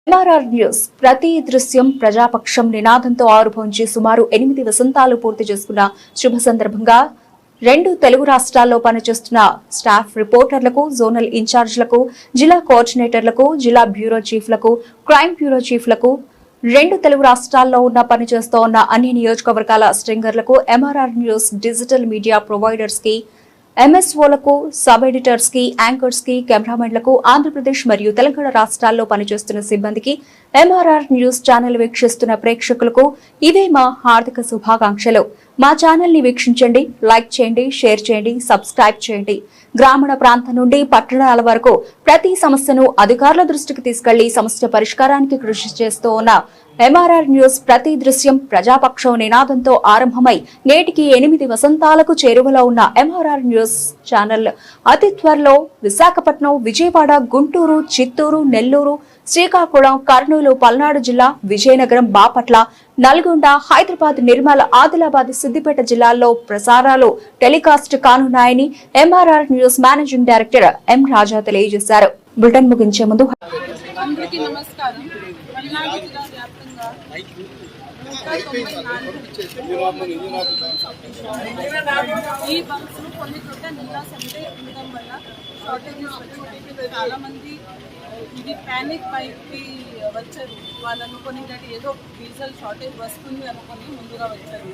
MRR news ప్రతి దృశ్యం ప్రజాపక్షం నినాదంతో ఆరుభవించి సుమారు 8 వసంతాలు పూర్తి చేసుకున్న శుభ సందర్భంగా 2 తెలుగు రాష్ట్రాల్లో పనిచేస్తున్న స్టాఫ్ రిపోర్టర్లకు, జోనల్ ఇన్ఛార్జ్లకు, జిల్లా కోఆర్డినేటర్లకు, జిల్లా బ్యూరో చీఫ్లకు, క్రైమ్ బ్యూరో చీఫ్లకు, 2 తెలుగు రాష్ట్రాల్లో పనిచేస్తూ ఉన్న అన్ని నియోజకవర్గాల స్ట్రింగర్లకు, MRR news digital media providers కి, ఎంఎస్ఓలకు, సబ్ ఎడిటర్స్ కి, యాంకర్స్ కి, కెమెరామెన్లకు, ఆంధ్రప్రదేశ్ మరియు తెలంగాణ రాష్ట్రాల్లో పనిచేస్తున్న సిబ్బందికి, MRR న్యూస్ ఛానల్ వీక్షిస్తున్న ప్రేక్షకులకు ఇవే మా హార్దిక శుభాకాంక్షలు. మా ఛానల్ ని వీక్షించండి, లైక్ చేయండి, షేర్ చేయండి, సబ్స్క్రైబ్ చేయండి. గ్రామీణ ప్రాంతం నుండి పట్టణాల వరకు ప్రతి సమస్యను అధికారుల దృష్టికి తీసుకెళ్లి సమస్య పరిష్కారానికి కృషి చేస్తూ ఉన్న MRR న్యూస్ ప్రతి దృశ్యం ప్రజాపక్షం నినాదంతో ఆరంభమై నేటికి 8 వసంతాలకు చేరువలో ఉన్న MRR న్యూస్ ఛానల్ అతి త్వరలో విశాఖపట్నం, విజయవాడ, గుంటూరు, చిత్తూరు, నెల్లూరు, శ్రీకాకుళం, కర్నూలు, పల్నాడు జిల్లా, విజయనగరం, బాపట్ల, నల్గొండ, హైదరాబాద్, నిర్మల్, ఆదిలాబాద్, సిద్దిపేట జిల్లాల్లో ప్రసారాలు టెలికాస్ట్ కానున్నాయని MRR news managing director M Raja తెలియజేశారు. బులెటిన్ ముగించే ముందు అందరికీ నమస్కారం. పల్నాడు జిల్లా వ్యాప్తంగా 194 ఈ బంక్స్ కొన్ని చోట్ల నీళ్ళ సంటే ఉండడం వల్ల షార్టేజెస్ వచ్చినాయి. చాలా మంది ఇది ప్యానిక్ బైక్కి వచ్చారు. వాళ్ళు అనుకుని ఏదో డీజిల్ షార్టేజ్ వస్తుంది అనుకుని ముందుగా వచ్చారు.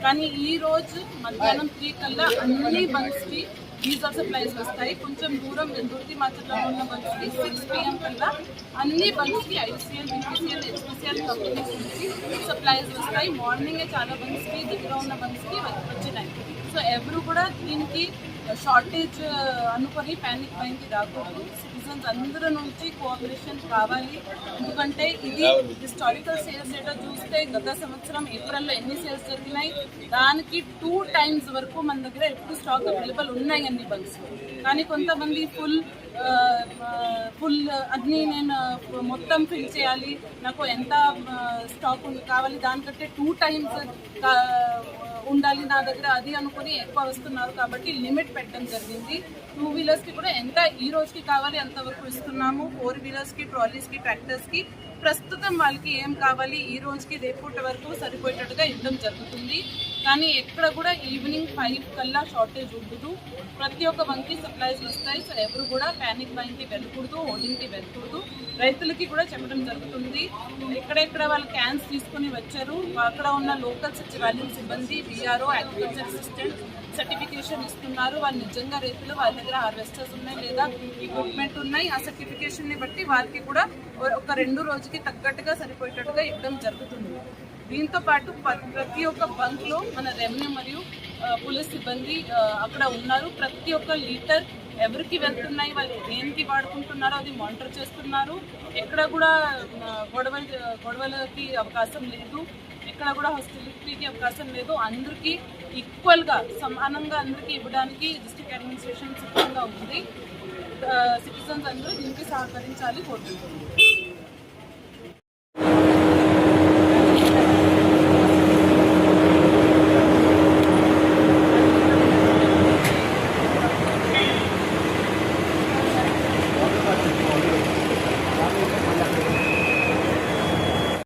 కానీ ఈ రోజు మధ్యాహ్నం 3 కల్లా అన్ని బంక్స్కి డీజిల్ సప్లైస్ వస్తాయి. కొంచెం దూరం దుర్తి మాచర్లో ఉన్న బంక్స్కి 6 PM కల్లా అన్ని బంక్స్కి ICL, BPCL, HPCL కంపెనీస్ నుంచి సప్లైస్ వస్తాయి. మార్నింగే చాలా బంక్స్కి దగ్గర ఉన్న బంక్స్కి వచ్చినాయి. సో ఎవరు కూడా దీనికి షార్టేజ్ అనుకొని ప్యానిక్ బైకి రాకూడదు. సిటిజన్స్ అందరి నుంచి కోఆపరేషన్ కావాలి. ఎందుకంటే ఇది హిస్టారికల్ సేల్స్ డేటా చూస్తే గత సంవత్సరం ఏప్రిల్లో ఎన్ని సేల్స్ జరిగినాయి, దానికి 2 times వరకు మన దగ్గర ఎప్పుడు స్టాక్ అవైలబుల్ ఉన్నాయి అన్ని బంక్స్. కానీ కొంతమంది ఫుల్ అన్ని నేను మొత్తం ఫిల్ చేయాలి, నాకు ఎంత స్టాక్ కావాలి, దానికంటే 2 times ఉండాలి నా దగ్గర అది అనుకుని ఎక్కువ వస్తున్నారు. కాబట్టి లిమిట్ పెట్టడం జరిగింది. 2 వీలర్స్కి కూడా ఎంత ఈ రోజుకి కావాలి అంతవరకు ఇస్తున్నాము. 4 వీలర్స్కి, ట్రాలీస్కి, ట్రాక్టర్స్కి ప్రస్తుతం వాళ్ళకి ఏం కావాలి ఈ రోజుకి రేపటి వరకు సరిపోయేటట్టుగా ఇవ్వడం జరుగుతుంది. కానీ ఎక్కడ కూడా ఈవినింగ్ 5 కల్లా షార్టేజ్ ఉండదు. ప్రతి ఒక్క బంక్కి సప్లైస్ వస్తాయి. సో ఎవరు కూడా ప్యానిక్ బైకి వెళ్ళకూడదు, హోర్డింగ్కి వెళ్ళకూడదు. రైతులకి కూడా చెప్పడం జరుగుతుంది. ఎక్కడెక్కడ వాళ్ళు క్యాన్స్ తీసుకుని వచ్చారు అక్కడ ఉన్న లోకల్ సచివాలయం సిబ్బంది, BRO, అగ్రికల్చర్ అసిస్టెంట్ సర్టిఫికేషన్ ఇస్తున్నారు. వాళ్ళు నిజంగా రైతులు వాళ్ళ దగ్గర హార్వెస్టర్స్ ఉన్నాయి లేదా ఎక్విప్మెంట్ ఉన్నాయి. ఆ సర్టిఫికేషన్ని బట్టి వాళ్ళకి కూడా ఒక 2 రోజుకి తగ్గట్టుగా సరిపోయేటట్టుగా ఇవ్వడం జరుగుతుంది. దీంతో పాటు ప్రతి ఒక్క బంక్లో మన రెవెన్యూ మరియు పోలీస్ సిబ్బంది అక్కడ ఉన్నారు. ప్రతి ఒక్క లీటర్ ఎవరికి వెళ్తున్నాయి, వాళ్ళు దేనికి వాడుకుంటున్నారో అది మానిటర్ చేస్తున్నారు. ఎక్కడ కూడా గొడవలకి అవకాశం లేదు, ఎక్కడ కూడా హాస్టిలిటీకి అవకాశం లేదు. అందరికీ ఈక్వల్గా సమానంగా అందరికీ ఇవ్వడానికి డిస్ట్రిక్ట్ అడ్మినిస్ట్రేషన్ సిద్ధంగా ఉంది. సిటిజన్స్ అందరూ దీనికి సహకరించాలి కోరుకుంటున్నారు.